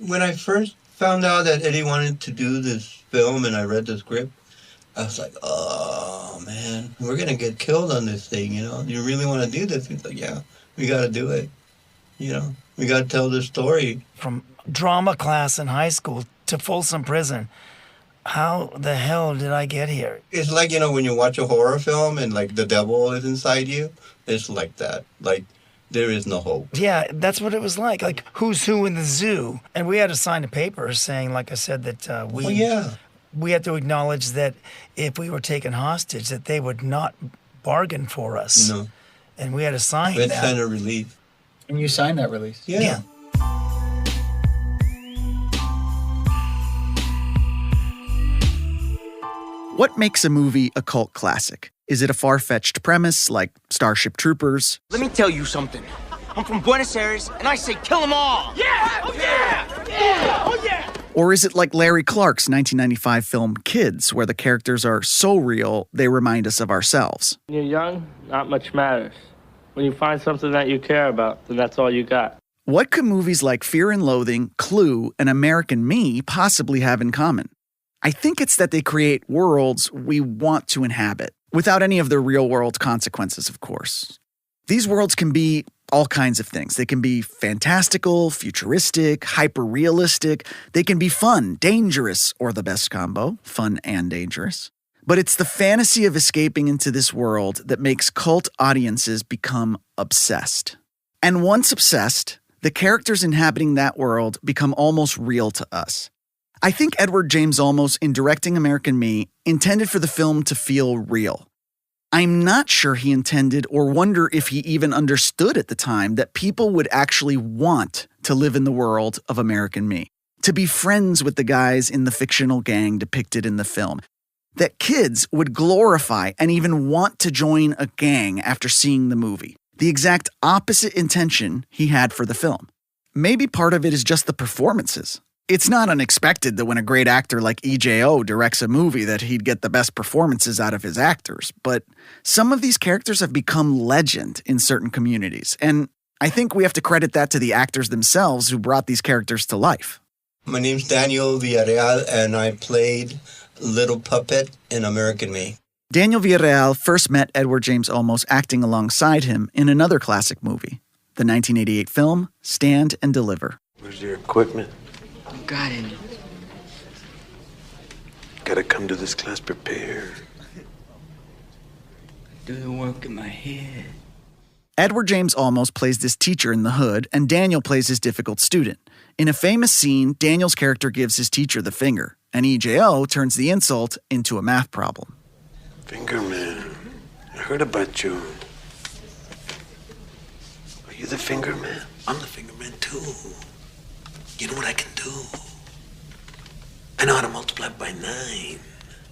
When I first found out that Eddie wanted to do this film and I read the script, I was like, oh man, we're gonna get killed on this thing, you know? You really wanna do this? He's like, yeah, we gotta do it. You know, we gotta tell this story. From drama class in high school to Folsom Prison, how the hell did I get here? It's like, you know, when you watch a horror film and like the devil is inside you, it's like that. Like, there is no hope. Yeah, that's what it was like who's who in the zoo. And we had to sign a paper saying, like I said, that we had to acknowledge that if we were taken hostage, that they would not bargain for us. No. And we had to sign Red that. sign of relief. And you signed that release? Yeah. What makes a movie a cult classic? Is it a far-fetched premise like Starship Troopers? Let me tell you something. I'm from Buenos Aires, and I say kill them all! Yeah! Oh, yeah! Yeah! Oh, yeah! Or is it like Larry Clark's 1995 film Kids, where the characters are so real, they remind us of ourselves? When you're young, not much matters. When you find something that you care about, then that's all you got. What could movies like Fear and Loathing, Clue, and American Me possibly have in common? I think it's that they create worlds we want to inhabit, without any of the real-world consequences, of course. These worlds can be all kinds of things. They can be fantastical, futuristic, hyper-realistic. They can be fun, dangerous, or the best combo, fun and dangerous. But it's the fantasy of escaping into this world that makes cult audiences become obsessed. And once obsessed, the characters inhabiting that world become almost real to us. I think Edward James Olmos, in directing American Me, intended for the film to feel real. I'm not sure he intended or wonder if he even understood at the time that people would actually want to live in the world of American Me, to be friends with the guys in the fictional gang depicted in the film, that kids would glorify and even want to join a gang after seeing the movie, the exact opposite intention he had for the film. Maybe part of it is just the performances. It's not unexpected that when a great actor like EJO directs a movie that he'd get the best performances out of his actors, but some of these characters have become legend in certain communities, and I think we have to credit that to the actors themselves who brought these characters to life. My name's Daniel Villarreal, and I played Little Puppet in American Me. Daniel Villarreal first met Edward James Olmos acting alongside him in another classic movie, the 1988 film Stand and Deliver. Where's your equipment? Got it. Gotta come to this class prepared. Do the work in my head. Edward James Olmos plays this teacher in The Hood, and Daniel plays his difficult student. In a famous scene, Daniel's character gives his teacher the finger, and EJO turns the insult into a math problem. Finger man, I heard about you. Are you the finger man? I'm the finger man too. You know what I can do? I know how to multiply by 9.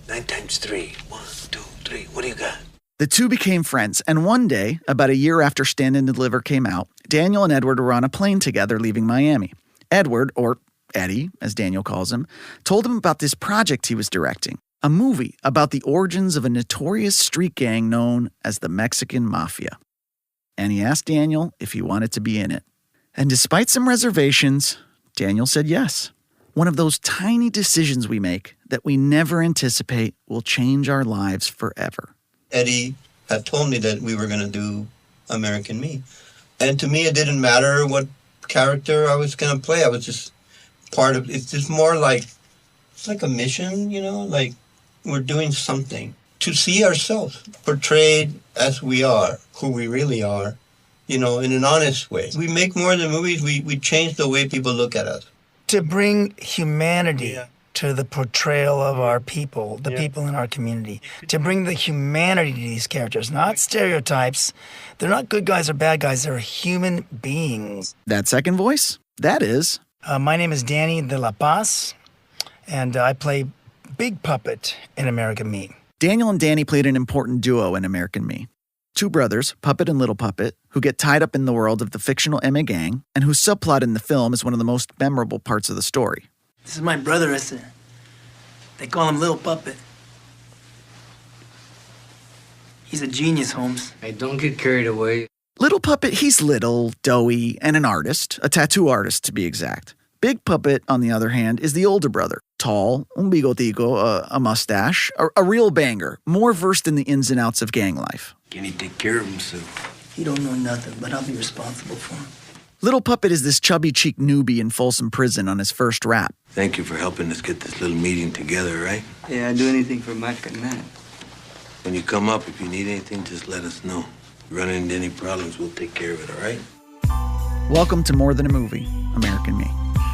9 times 3. 1, 2, 3. What do you got? The two became friends, and one day, about a year after Stand and Deliver came out, Daniel and Edward were on a plane together leaving Miami. Edward, or Eddie, as Daniel calls him, told him about this project he was directing, a movie about the origins of a notorious street gang known as the Mexican Mafia. And he asked Daniel if he wanted to be in it. And despite some reservations, Daniel said yes. One of those tiny decisions we make that we never anticipate will change our lives forever. Eddie had told me that we were going to do American Me. And to me, it didn't matter what character I was going to play. I was just part of, it's just more like, it's like a mission, you know, like we're doing something. To see ourselves portrayed as we are, who we really are, you know, in an honest way. We make more than movies, we change the way people look at us. To bring humanity to the portrayal of our people, the people in our community. To bring the humanity to these characters, not stereotypes. They're not good guys or bad guys, they're human beings. That second voice? That is... my name is Danny de la Paz, and I play Big Puppet in American Me. Daniel and Danny played an important duo in American Me. Two brothers, Puppet and Little Puppet, who get tied up in the world of the fictional MA gang, and whose subplot in the film is one of the most memorable parts of the story. This is my brother, they call him Little Puppet. He's a genius, Holmes. Hey, don't get carried away. Little Puppet, he's little, doughy, and an artist, a tattoo artist to be exact. Big Puppet, on the other hand, is the older brother. Tall, un bigotico, a mustache, a real banger, more versed in the ins and outs of gang life. Can he take care of himself? He don't know nothing, but I'll be responsible for him. Little Puppet is this chubby-cheeked newbie in Folsom Prison on his first rap. Thank you for helping us get this little meeting together, right? Yeah, I'd do anything for Mike and Matt. When you come up, if you need anything, just let us know. Run into any problems, we'll take care of it, all right? Welcome to More Than a Movie, American Me,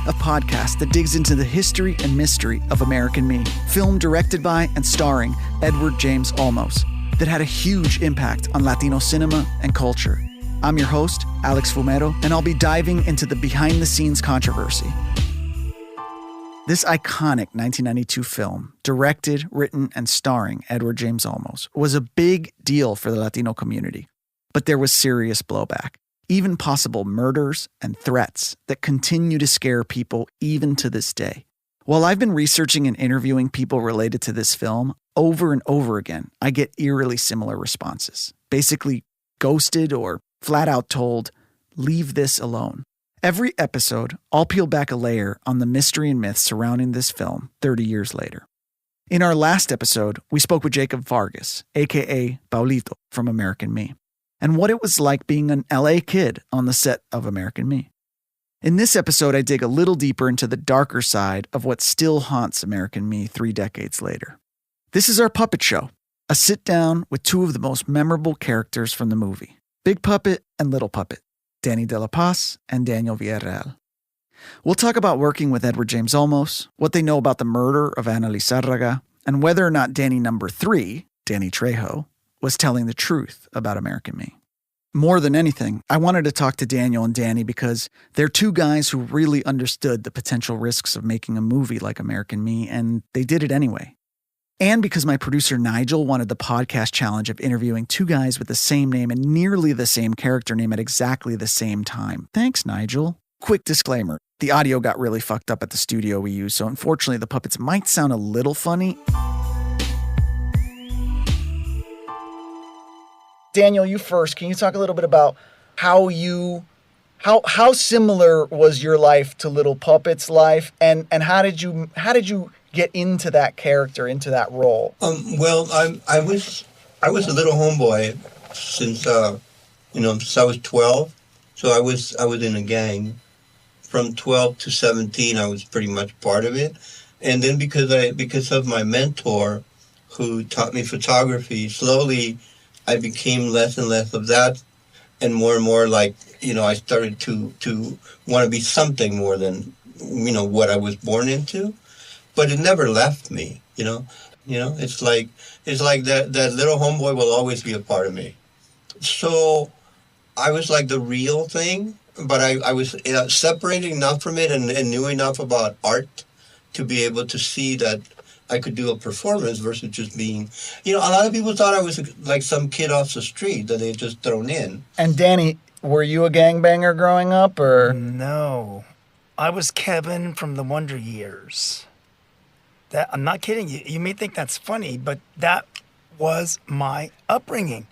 a podcast that digs into the history and mystery of American Me, film directed by and starring Edward James Olmos, that had a huge impact on Latino cinema and culture. I'm your host, Alex Fumero, and I'll be diving into the behind-the-scenes controversy. This iconic 1992 film, directed, written, and starring Edward James Olmos, was a big deal for the Latino community. But there was serious blowback, even possible murders and threats that continue to scare people even to this day. While I've been researching and interviewing people related to this film, over and over again, I get eerily similar responses. Basically, ghosted or flat out told, leave this alone. Every episode, I'll peel back a layer on the mystery and myths surrounding this film 30 years later. In our last episode, we spoke with Jacob Vargas, aka Paulito from American Me, and what it was like being an LA kid on the set of American Me. In this episode, I dig a little deeper into the darker side of what still haunts American Me 3 decades later. This is our puppet show, a sit-down with 2 of the most memorable characters from the movie, Big Puppet and Little Puppet, Danny De La Paz and Daniel Villarreal. We'll talk about working with Edward James Olmos, what they know about the murder of Ana Lizárraga, and whether or not Danny number 3, Danny Trejo, was telling the truth about American Me. More than anything, I wanted to talk to Daniel and Danny because they're 2 guys who really understood the potential risks of making a movie like American Me, and they did it anyway. And because my producer Nigel wanted the podcast challenge of interviewing 2 guys with the same name and nearly the same character name at exactly the same time. Thanks, Nigel. Quick disclaimer. The audio got really fucked up at the studio we used, so unfortunately the puppets might sound a little funny. Daniel, you first. Can you talk a little bit about how similar was your life to Little Puppet's life, and how did you get into that character, into that role? Well, I was a little homeboy since since I was 12. So I was in a gang. From 12 to 17, I was pretty much part of it. And then because of my mentor, who taught me photography, slowly I became less and less of that, and more like, I started to want to be something more than, what I was born into. But it never left me, It's like that little homeboy will always be a part of me. So I was like the real thing, but I was separated enough from it and knew enough about art to be able to see that I could do a performance versus just being, a lot of people thought I was like some kid off the street that they had just thrown in. And Danny, were you a gangbanger growing up, or? No. I was Kevin from the Wonder Years. I'm not kidding you. You may think that's funny, but that was my upbringing.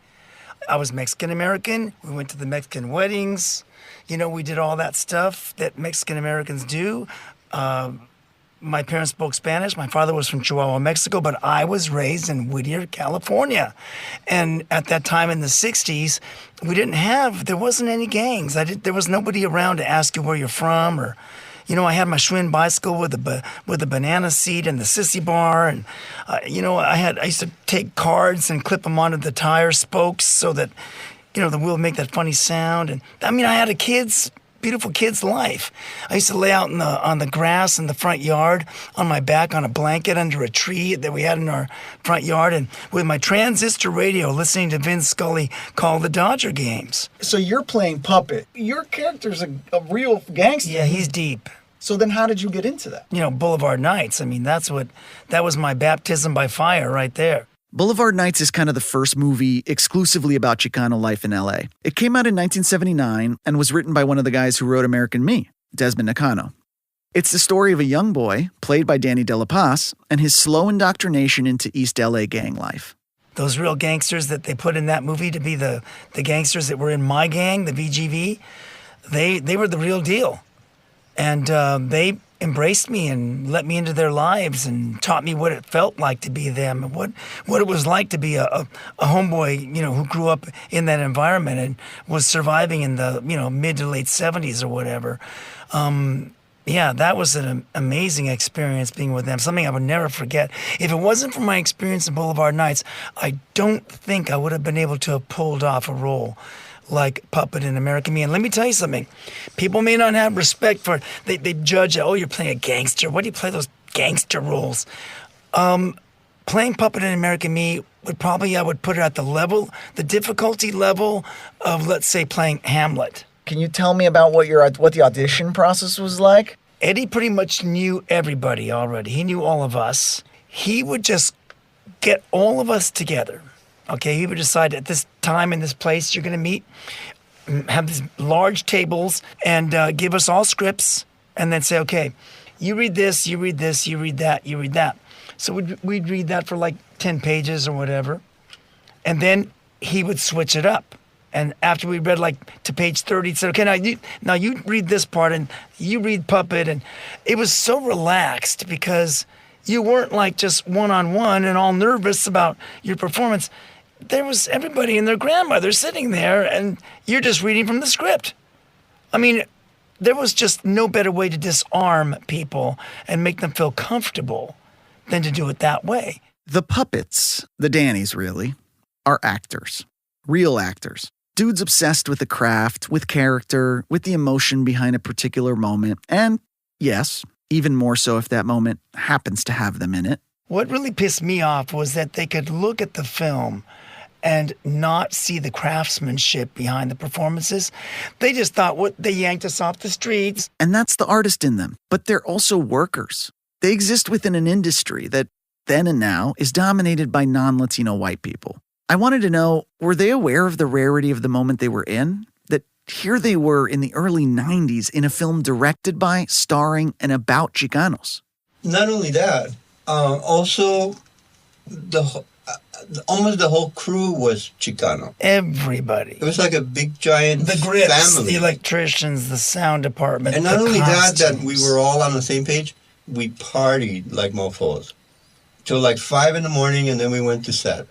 I was Mexican-American. We went to the Mexican weddings. We did all that stuff that Mexican-Americans do. My parents spoke Spanish. My father was from Chihuahua, Mexico, but I was raised in Whittier, California. And at that time in the 60s, there wasn't any gangs. There was nobody around to ask you where you're from, or, I had my Schwinn bicycle with a banana seat and the sissy bar, and I used to take cards and clip them onto the tire spokes so that, the wheel would make that funny sound. And I had a beautiful kid's life. I used to lay out on the grass in the front yard on my back on a blanket under a tree that we had in our front yard, and with my transistor radio listening to Vin Scully call the Dodger games. So you're playing Puppet. Your character's a real gangster. Yeah, he's deep. So then how did you get into that? Boulevard Nights. That was my baptism by fire right there. Boulevard Nights is kind of the first movie exclusively about Chicano life in LA. It came out in 1979 and was written by one of the guys who wrote American Me, Desmond Nakano. It's the story of a young boy, played by Danny De La Paz, and his slow indoctrination into East LA gang life. Those real gangsters that they put in that movie to be the gangsters that were in my gang, the VGV, they were the real deal. And they embraced me and let me into their lives and taught me what it felt like to be them and what it was like to be a homeboy, who grew up in that environment and was surviving in the, mid to late 70s or whatever. Yeah, that was an amazing experience being with them, something I would never forget. If it wasn't for my experience in Boulevard Nights, I don't think I would have been able to have pulled off a role like Puppet in American Me. And let me tell you something. People may not have respect for it. They judge, oh, you're playing a gangster. Why do you play those gangster roles? Playing Puppet in American Me I would put it at the difficulty level of, let's say, playing Hamlet. Can you tell me about what the audition process was like? Eddie pretty much knew everybody already. He knew all of us. He would just get all of us together. Okay, he would decide at this time in this place you're going to meet, have these large tables, and give us all scripts, and then say, okay, you read this, you read this, you read that, you read that. So we'd read that for like 10 pages or whatever, and then he would switch it up. And after we read like to page 30, he said, okay, now you read this part and you read Puppet. And it was so relaxed because you weren't like just one-on-one and all nervous about your performance. There was everybody and their grandmother sitting there and you're just reading from the script. I mean, there was just no better way to disarm people and make them feel comfortable than to do it that way. The puppets, the Dannies really, are actors. Real actors. Dudes obsessed with the craft, with character, with the emotion behind a particular moment, and, yes, even more so if that moment happens to have them in it. What really pissed me off was that they could look at the film and not see the craftsmanship behind the performances. They just thought they yanked us off the streets. And that's the artist in them, but they're also workers. They exist within an industry that, then and now, is dominated by non-Latino white people. I wanted to know, were they aware of the rarity of the moment they were in? That here they were in the early 90s in a film directed by, starring, and about Chicanos. Not only that, also almost the whole crew was Chicano. Everybody. It was like a big giant the grips, family. the electricians, the sound department, and not only costumes. that we were all on the same page, we partied like mofos till like 5 a.m, and then we went to set,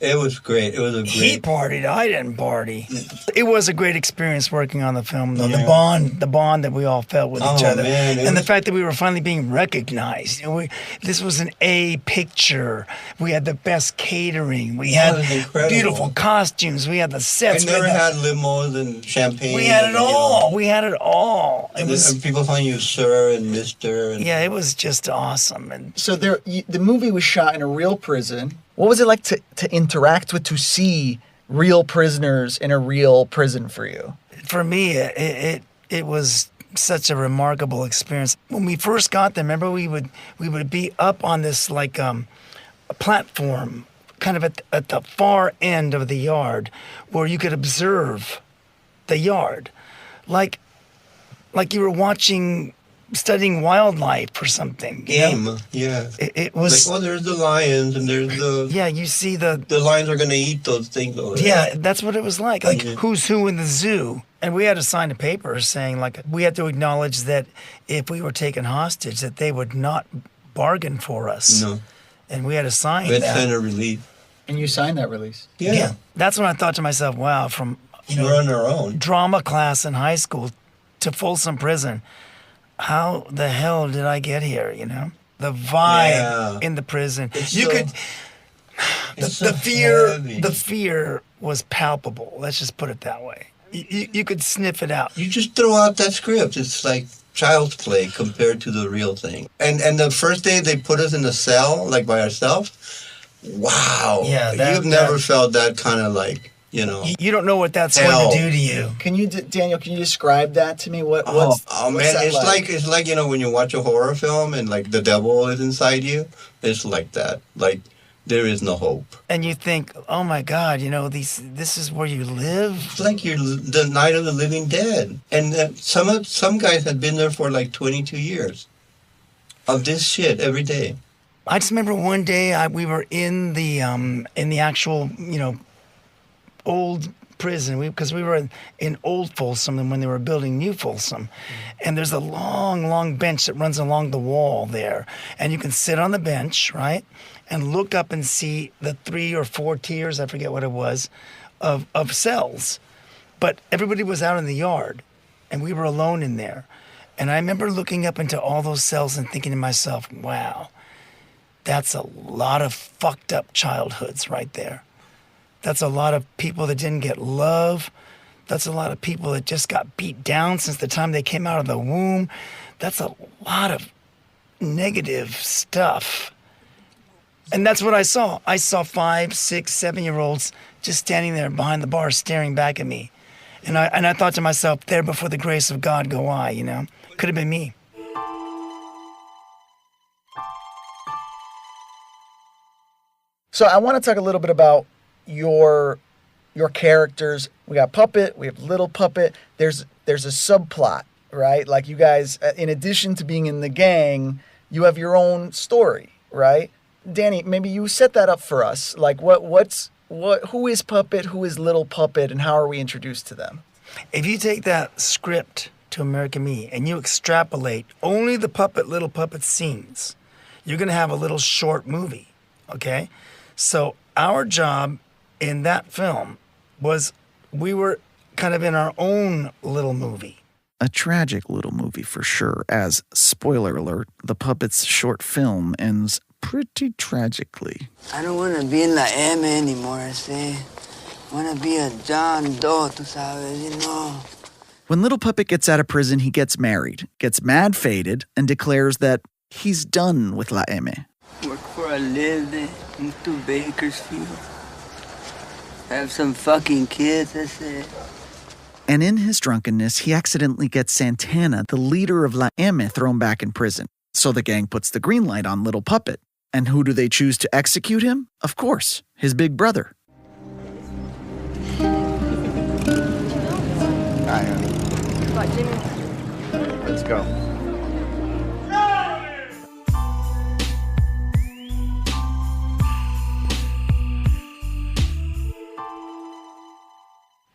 It was great. It was a great... He partied. I didn't party. It was a great experience working on the film, though. Yeah. The bond that we all felt with each other. Man, and the fact that we were finally being recognized. This was an A picture. We had the best catering. We had beautiful costumes. We had the sets. I never had limos and champagne. We had it all. We had it all. And people calling you sir and mister. Yeah, it was just awesome. And so the movie was shot in a real prison. What was it like to interact with, to see real prisoners in a real prison for you? For me, it was such a remarkable experience. When we first got there, remember we would be up on this like a platform, kind of at the far end of the yard, where you could observe the yard, like you were studying wildlife or something. Game, yeah. It was like, there's the lions and there's the... Yeah, you see the lions are going to eat those things over there. Yeah, that's what it was like. Like, who's who in the zoo. And we had to sign a paper saying, like, we had to acknowledge that if we were taken hostage, that they would not bargain for us. No. And we had to sign We'd that. sign a release. And you signed that release? Yeah. That's when I thought to myself, wow, from we're on our own. Drama class in high school to Folsom Prison, how the hell did I get here, The vibe in the prison. The fear was palpable. Let's just put it that way. You could sniff it out. You just throw out that script. It's like child's play compared to the real thing. And the first day they put us in a cell, like by ourselves, wow. Yeah, you've never felt that kind of like, You don't know what that's going to do to you. Daniel, can you describe that to me? What's man, it's like when you watch a horror film and like the devil is inside you. It's like that. Like there is no hope. And you think, oh my God, this is where you live. It's like you're the Night of the Living Dead. And some guys had been there for like 22 years of this shit every day. I just remember one day we were in the actual old prison because we were in old Folsom and when they were building new Folsom. And there's a long, long bench that runs along the wall there. And you can sit on the bench, right? And look up and see the 3 or 4 tiers, I forget what it was, of cells. But everybody was out in the yard and we were alone in there. And I remember looking up into all those cells and thinking to myself, wow, that's a lot of fucked up childhoods right there. That's a lot of people that didn't get love. That's a lot of people that just got beat down since the time they came out of the womb. That's a lot of negative stuff. And that's what I saw. I saw 5, 6, 7-year-olds just standing there behind the bar staring back at me. And I thought to myself, there before the grace of God go I, you know? Could have been me. So I want to talk a little bit about your characters. We got Puppet, we have Little Puppet. There's a subplot, right? Like you guys, in addition to being in the gang, you have your own story, right? Danny, maybe you set that up for us. Like who is Puppet, who is Little Puppet, and how are we introduced to them? If you take that script to American Me and you extrapolate only the Puppet, Little Puppet scenes, you're going to have a little short movie, okay? So our job in that film was we were kind of in our own little movie. A tragic little movie for sure, as, spoiler alert, the Puppet's short film ends pretty tragically. I don't want to be in La M anymore, see? I want to be a John Doe, tú sabes, you know. When Little Puppet gets out of prison, he gets married, gets mad-faded, and declares that he's done with La M. Work for a living, move to Bakersfield. Have some fucking kids, that's it. And in his drunkenness, he accidentally gets Santana, the leader of La M, thrown back in prison. So the gang puts the green light on Little Puppet. And who do they choose to execute him? Of course, his big brother. Let's go.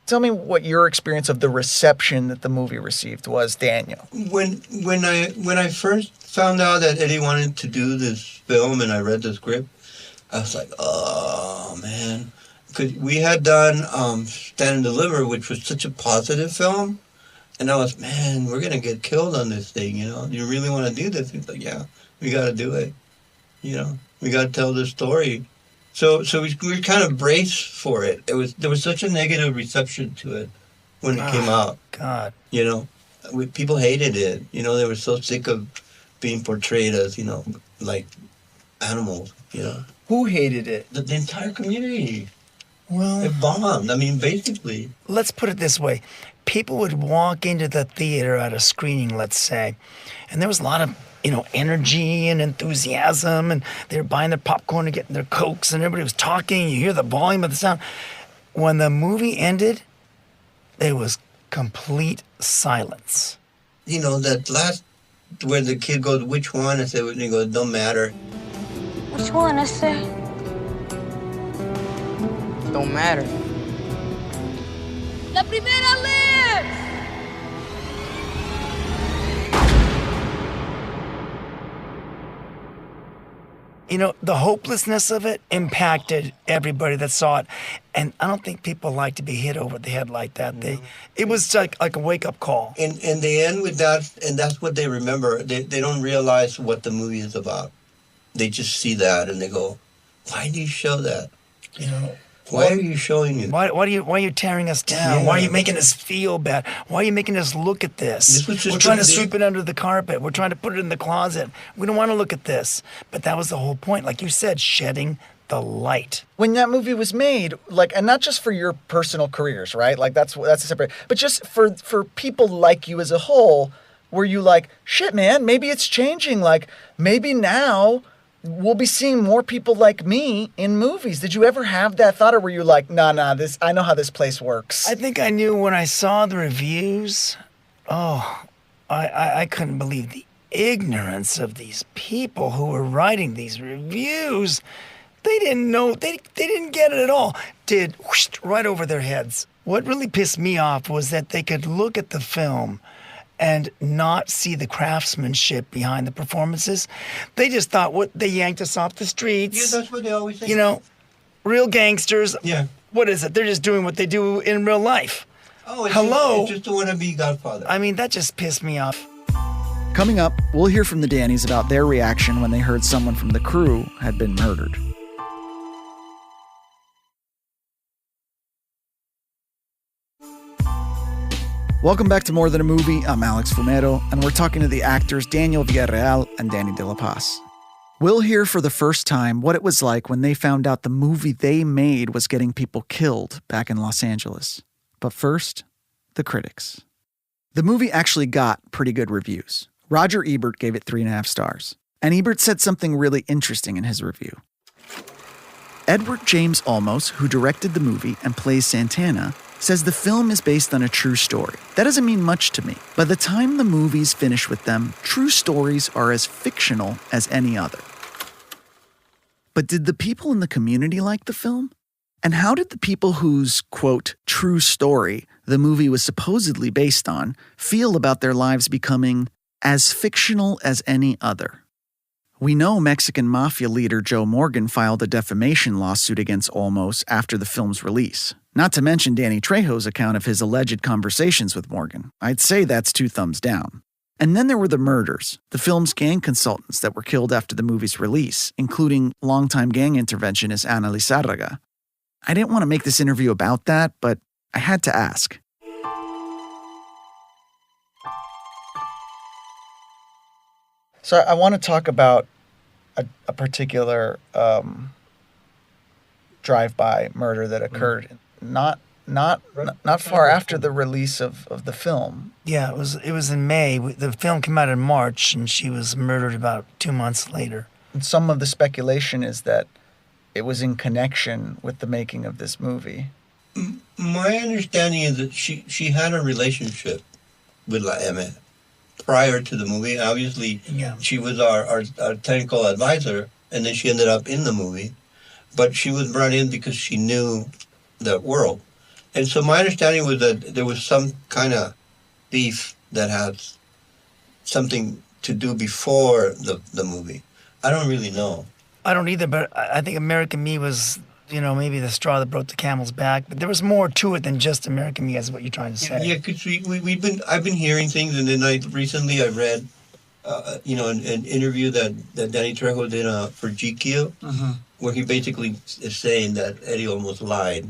Tell me what your experience of the reception that the movie received was, Daniel. When I first found out that Eddie wanted to do this film and I read the script, I was like, oh man, because we had done Stand and Deliver, which was such a positive film, and I was, man, we're gonna get killed on this thing, you know? You really want to do this? He's like, yeah, we got to do it, you know? We got to tell this story. So we were kind of braced for it. There was such a negative reception to it when it came out. God. You know, people hated it. You know, they were so sick of being portrayed as, you know, like animals, you know. Who hated it? The entire community. Well, It bombed. I mean, basically. let's put it this way. People would walk into the theater at a screening, let's say, and there was a lot of, you know, energy and enthusiasm, and they were buying their popcorn and getting their Cokes, and everybody was talking. You hear the volume of the sound. When the movie ended, there was complete silence. You know, that last, where the kid goes, which one? I said, and he goes, don't matter. Which one? I say. Don't matter. La primera lives! You know, the hopelessness of it impacted everybody that saw it. And I don't think people like to be hit over the head like that. It was like a wake-up call. And they end with that, and that's what they remember. They don't realize what the movie is about. They just see that, and they go, why do you show that? You know, why are you showing it? Why are you tearing us down? Yeah. Why are you making us feel bad? Why are you making us look at this? This was just We're trying to this- sweep it under the carpet. We're trying to put it in the closet. We don't want to look at this. But that was the whole point. Like you said, shedding the light. When that movie was made, like, and not just for your personal careers, right? Like that's a separate, but just for people like you as a whole, were you like, shit, man, maybe it's changing. Like maybe now we'll be seeing more people like me in movies. Did you ever have that thought, or were you like, nah, this, I know how this place works? I think I knew when I saw the reviews. Oh, I couldn't believe the ignorance of these people who were writing these reviews. They didn't know. They didn't get it at all. Did whoosh, right over their heads. What really pissed me off was that they could look at the film and not see the craftsmanship behind the performances. They just thought they yanked us off the streets. Yeah, that's what they always say. You know, real gangsters. Yeah. What is it? They're just doing what they do in real life. Oh, it's Hello? Just a wannabe Godfather. I mean, that just pissed me off. Coming up, we'll hear from the Dannys about their reaction when they heard someone from the crew had been murdered. Welcome back to More Than a Movie. I'm Alex Fumero, and we're talking to the actors Daniel Villarreal and Danny De La Paz. We'll hear for the first time what it was like when they found out the movie they made was getting people killed back in Los Angeles. But first, the critics. The movie actually got pretty good reviews. Roger Ebert gave it 3.5 stars. And Ebert said something really interesting in his review. Edward James Olmos, who directed the movie and plays Santana, says the film is based on a true story. That doesn't mean much to me. By the time the movie's finished with them, true stories are as fictional as any other. But did the people in the community like the film? And how did the people whose, quote, true story the movie was supposedly based on feel about their lives becoming as fictional as any other? We know Mexican mafia leader Joe Morgan filed a defamation lawsuit against Olmos after the film's release. Not to mention Danny Trejo's account of his alleged conversations with Morgan. I'd say that's 2 thumbs down. And then there were the murders, the film's gang consultants that were killed after the movie's release, including longtime gang interventionist Ana Lizárraga. I didn't want to make this interview about that, but I had to ask. So I want to talk about a particular drive-by murder that occurred not far after the release of the film. Yeah, it was in May. The film came out in March, and she was murdered about 2 months later. And some of the speculation is that it was in connection with the making of this movie. My understanding is that she had a relationship with La M prior to the movie. Obviously, she was our technical advisor, and then she ended up in the movie. But she was brought in because she knew that world. And so my understanding was that there was some kind of beef that had something to do before the movie. I don't really know. I don't either, but I think American Me was, maybe the straw that broke the camel's back. But there was more to it than just American Me, is what you're trying to say. Yeah, because I've been hearing things, and then recently I read, an interview that Danny Trejo did for GQ, where he basically is saying that Eddie almost lied,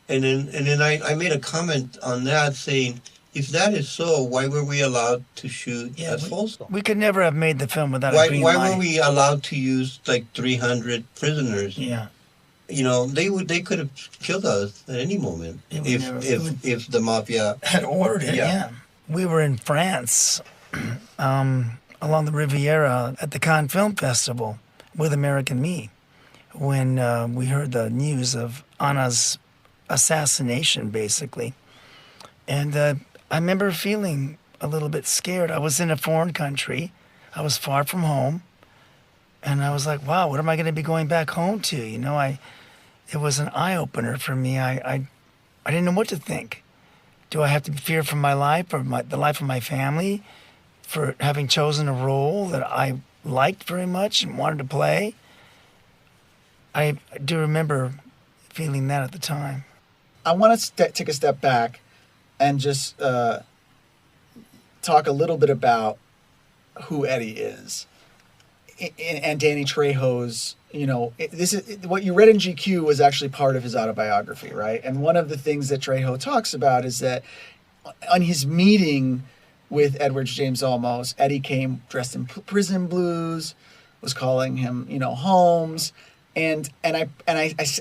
And then I made a comment on that saying, if that is so, why were we allowed to shoot at Folsom? We could never have made the film without a green light. Why were we allowed to use like 300 prisoners? Yeah. They could have killed us at any moment if the mafia had ordered it. Yeah. We were in France, along the Riviera at the Cannes Film Festival with American Me, when we heard the news of Anna's assassination, basically. And I remember feeling a little bit scared. I was in a foreign country. I was far from home. And I was like, wow, what am I going to be going back home to? It was an eye-opener for me. I didn't know what to think. Do I have to fear for my life or the life of my family for having chosen a role that I liked very much and wanted to play? I do remember feeling that at the time. I want to take a step back and just talk a little bit about who Eddie is and Danny Trejo's. This is what you read in GQ was actually part of his autobiography, right? And one of the things that Trejo talks about is that on his meeting with Edward James Olmos, Eddie came dressed in prison blues, was calling him, Holmes. And I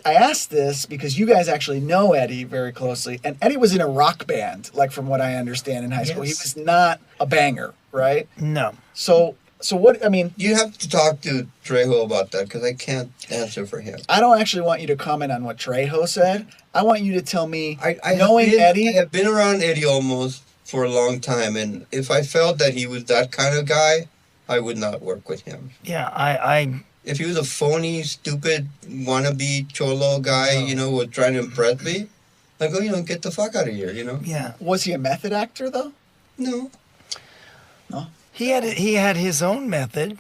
asked this because you guys actually know Eddie very closely, and Eddie was in a rock band, like from what I understand in high school. He was not a banger, right? No. So what? I mean, you have to talk to Trejo about that because I can't answer for him. I don't actually want you to comment on what Trejo said. I want you to tell me. Eddie, I have been around Eddie almost for a long time, and if I felt that he was that kind of guy, I would not work with him. Yeah, If he was a phony, stupid, wannabe cholo guy, was trying to impress me, I go, get the fuck out of here, Yeah. Was he a method actor though? No. He had his own method.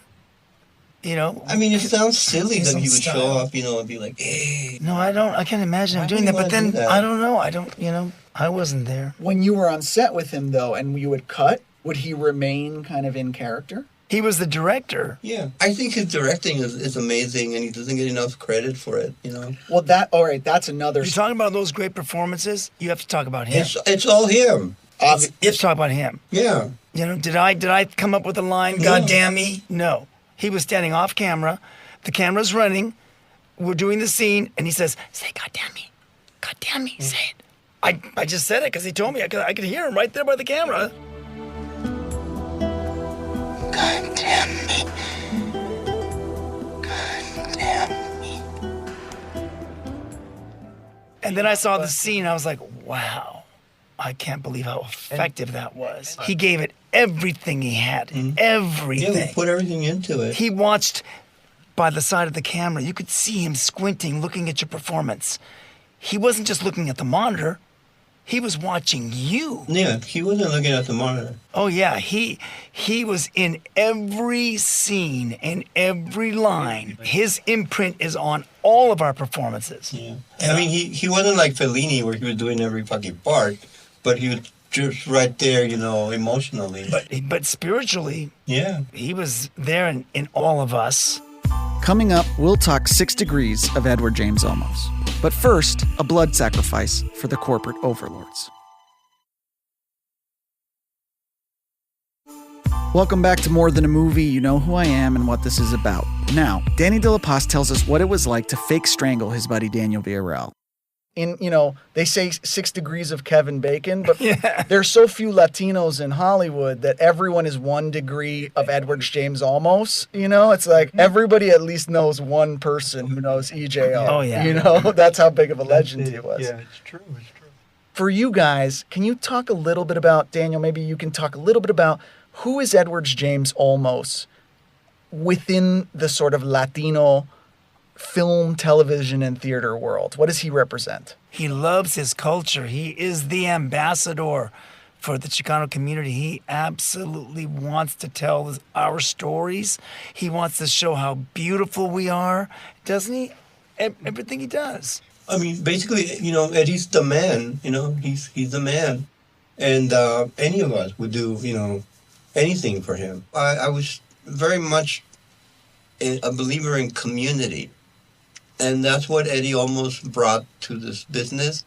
I mean, it sounds silly his that own he would show style. up, and be like, hey. No, I can't imagine him Why doing would that. you But wanna then do that? I don't know. I don't. I wasn't there. When you were on set with him though, and you would cut, would he remain kind of in character? He was the director. Yeah. I think his directing is amazing, and he doesn't get enough credit for it, Well, all right, that's another. You're talking about those great performances. You have to talk about him. It's all him. You have to talk about him. Yeah. Did I come up with a line? No. God damn me! No. He was standing off camera. The camera's running. We're doing the scene, and he says, "Say God damn me, God damn me, say it." I just said it because he told me. I could hear him right there by the camera. God damn me. God damn me. And then I saw the scene. I was like, wow, I can't believe how effective that was. He gave it everything he had. Everything. Yeah, we put everything into it. He watched by the side of the camera. You could see him squinting, looking at your performance. He wasn't just looking at the monitor. He was watching you. Yeah, he wasn't looking at the monitor. Oh, yeah. He was in every scene and every line. His imprint is on all of our performances. Yeah. I mean, he wasn't like Fellini where he was doing every fucking part, but he was just right there, emotionally. But spiritually, yeah, he was there in all of us. Coming up, we'll talk 6 Degrees of Edward James Olmos. But first, a blood sacrifice for the corporate overlords. Welcome back to More Than a Movie. You know who I am and what this is about. Now, Danny De La Paz tells us what it was like to fake strangle his buddy Daniel Villarreal. They say 6 degrees of Kevin Bacon, but there's so few Latinos in Hollywood that everyone is 1 degree of Edward James Olmos. It's like everybody at least knows one person who knows EJO. Oh, yeah. That's how big of a legend he was. Yeah, it's true. For you guys, can you talk a little bit about, Daniel, maybe you can talk a little bit about who is Edward James Olmos within the sort of Latino film, television, and theater world? What does he represent? He loves his culture. He is the ambassador for the Chicano community. He absolutely wants to tell our stories. He wants to show how beautiful we are, doesn't he? Everything he does. I mean, basically, Eddie's the man. He's the man, and any of us would do, anything for him. I was very much a believer in community. And that's what Eddie almost brought to this business,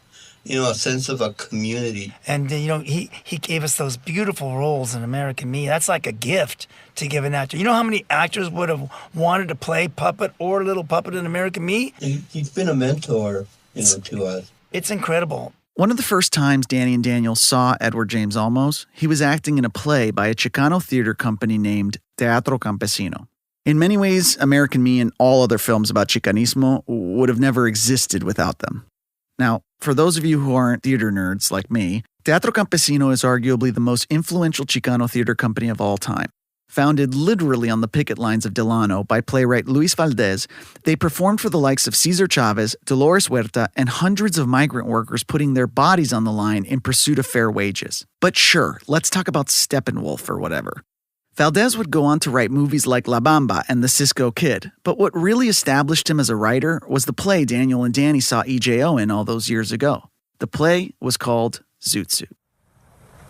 a sense of a community. And, he gave us those beautiful roles in American Me. That's like a gift to give an actor. You know how many actors would have wanted to play puppet or little puppet in American Me? He's been a mentor, to us. It's incredible. One of the first times Danny and Daniel saw Edward James Olmos, he was acting in a play by a Chicano theater company named Teatro Campesino. In many ways, American Me and all other films about Chicanismo would have never existed without them. Now, for those of you who aren't theater nerds like me, Teatro Campesino is arguably the most influential Chicano theater company of all time. Founded literally on the picket lines of Delano by playwright Luis Valdez, they performed for the likes of Cesar Chavez, Dolores Huerta, and hundreds of migrant workers putting their bodies on the line in pursuit of fair wages. But sure, let's talk about Steppenwolf or whatever. Valdez would go on to write movies like La Bamba and The Cisco Kid, but what really established him as a writer was the play Daniel and Danny saw EJO in all those years ago. The play was called Zoot Suit.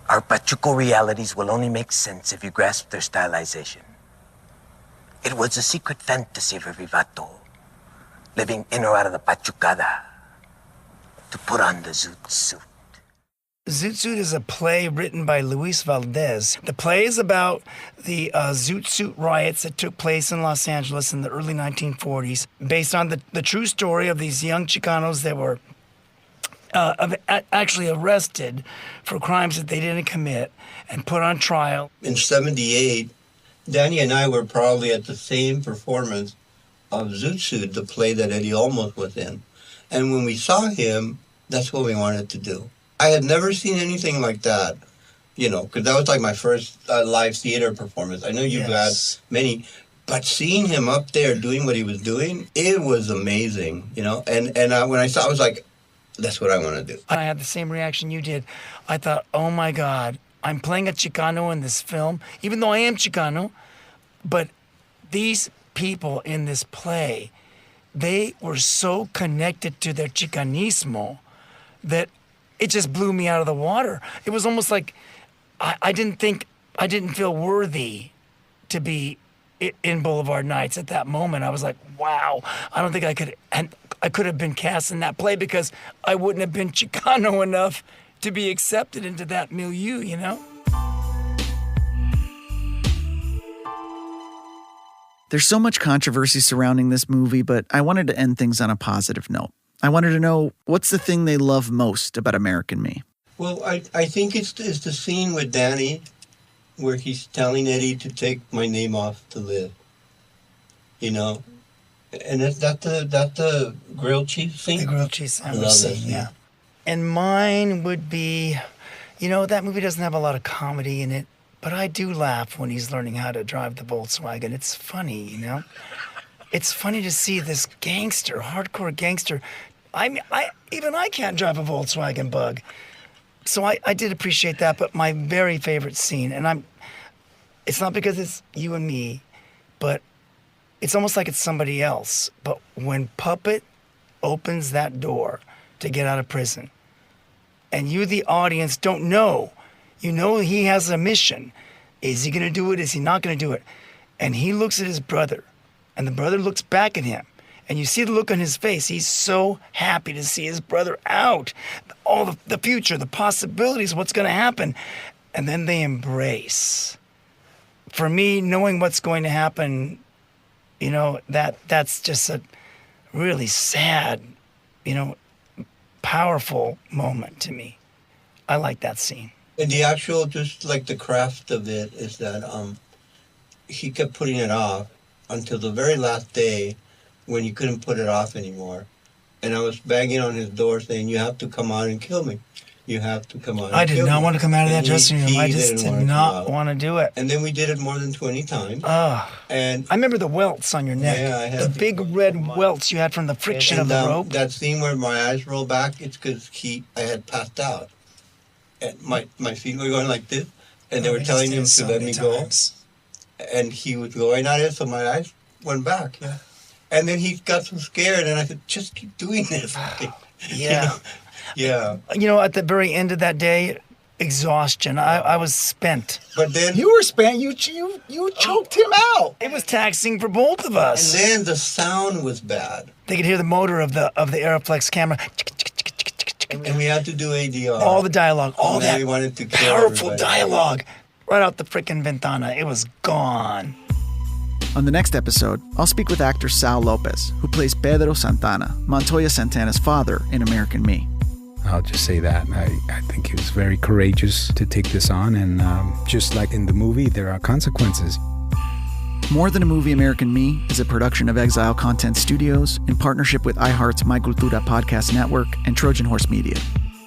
Our Pachuco realities will only make sense if you grasp their stylization. It was a secret fantasy of every vato, living in or out of the Pachucada, to put on the Zoot Suit. Zoot Suit is a play written by Luis Valdez. The play is about the Zoot Suit riots that took place in Los Angeles in the early 1940s, based on the true story of these young Chicanos that were actually arrested for crimes that they didn't commit and put on trial. In 78, Danny and I were probably at the same performance of Zoot Suit, the play that Eddie Olmos was in. And when we saw him, that's what we wanted to do. I had never seen anything like that, because that was like my first live theater performance. I know you've had many, but seeing him up there doing what he was doing, it was amazing, And when I saw, I was like, that's what I want to do. I had the same reaction you did. I thought, oh my God, I'm playing a Chicano in this film, even though I am Chicano, but these people in this play, they were so connected to their Chicanismo that it just blew me out of the water. It was almost like I didn't feel worthy to be in Boulevard Nights at that moment. I was like, wow, I don't think I could have been cast in that play because I wouldn't have been Chicano enough to be accepted into that milieu, you know? There's so much controversy surrounding this movie, but I wanted to end things on a positive note. I wanted to know, what's the thing they love most about American Me? Well, I think it's the scene with Danny where he's telling Eddie to take my name off to live. You know? And is that the grilled cheese scene? The grilled cheese sandwich that scene, scene. yeah. And mine would be, you know, that movie doesn't have a lot of comedy in it, but I do laugh when he's learning how to drive the Volkswagen. It's funny, you know? It's funny to see this gangster, hardcore gangster. Even I can't drive a Volkswagen Bug. So I did appreciate that, but my very favorite scene, and it's not because it's you and me, but it's almost like it's somebody else. But when Puppet opens that door to get out of prison, and you, the audience, don't know, you know he has a mission. Is he going to do it? Is he not going to do it? And he looks at his brother, and the brother looks back at him. And you see the look on his face. He's so happy to see his brother out. All the future, the possibilities, what's going to happen. And then they embrace. For me, knowing what's going to happen, you know, that's just a really sad, you know, powerful moment to me. I like that scene. And the actual, just like the craft of it is that he kept putting it off until the very last day when you couldn't put it off anymore. And I was banging on his door saying, you have to come out and kill me. You have to come out and kill me. I did not want to come out of that dressing room. I just did not want to do it. And then we did it more than 20 times. And I remember the welts on your neck. Yeah, I had the big red welts you had from the friction of the rope. That scene where my eyes roll back, it's because I had passed out. And my feet were going like this. And they were telling him to let me go. And he was going at it, so my eyes went back. Yeah. And then he got so scared, and I said, just keep doing this. Yeah. You know? Yeah. You know, at the very end of that day, exhaustion. I was spent. But then You were spent. You choked him out. It was taxing for both of us. And then the sound was bad. They could hear the motor of the Aeroflex camera. And we had to do ADR. All the dialogue, all And that we wanted to kill powerful everybody. dialogue. Right out the frickin' ventana. It was gone. On the next episode, I'll speak with actor Sal Lopez, who plays Pedro Santana, Montoya Santana's father in American Me. I'll just say that. I think he was very courageous to take this on, and just like in the movie, there are consequences. More Than a Movie American Me is a production of Exile Content Studios in partnership with iHeart's My Cultura podcast network and Trojan Horse Media.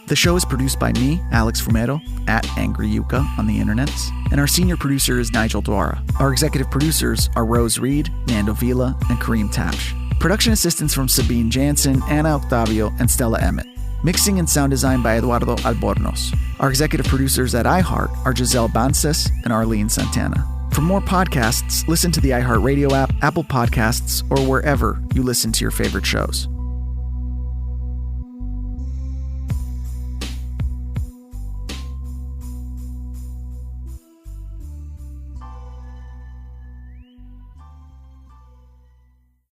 The show is produced by me, Alex Fumero, at Angry Yuka on the internets, and our senior producer is Nigel Dwara. Our executive producers are Rose Reed, Nando Vila, and Kareem Tapsh. Production assistance from Sabine Jansen, Anna Octavio, and Stella Emmett. Mixing and sound design by Eduardo Albornoz. Our executive producers at iHeart are Giselle Bances and Arlene Santana. For more podcasts, listen to the iHeartRadio app, Apple Podcasts, or wherever you listen to your favorite shows.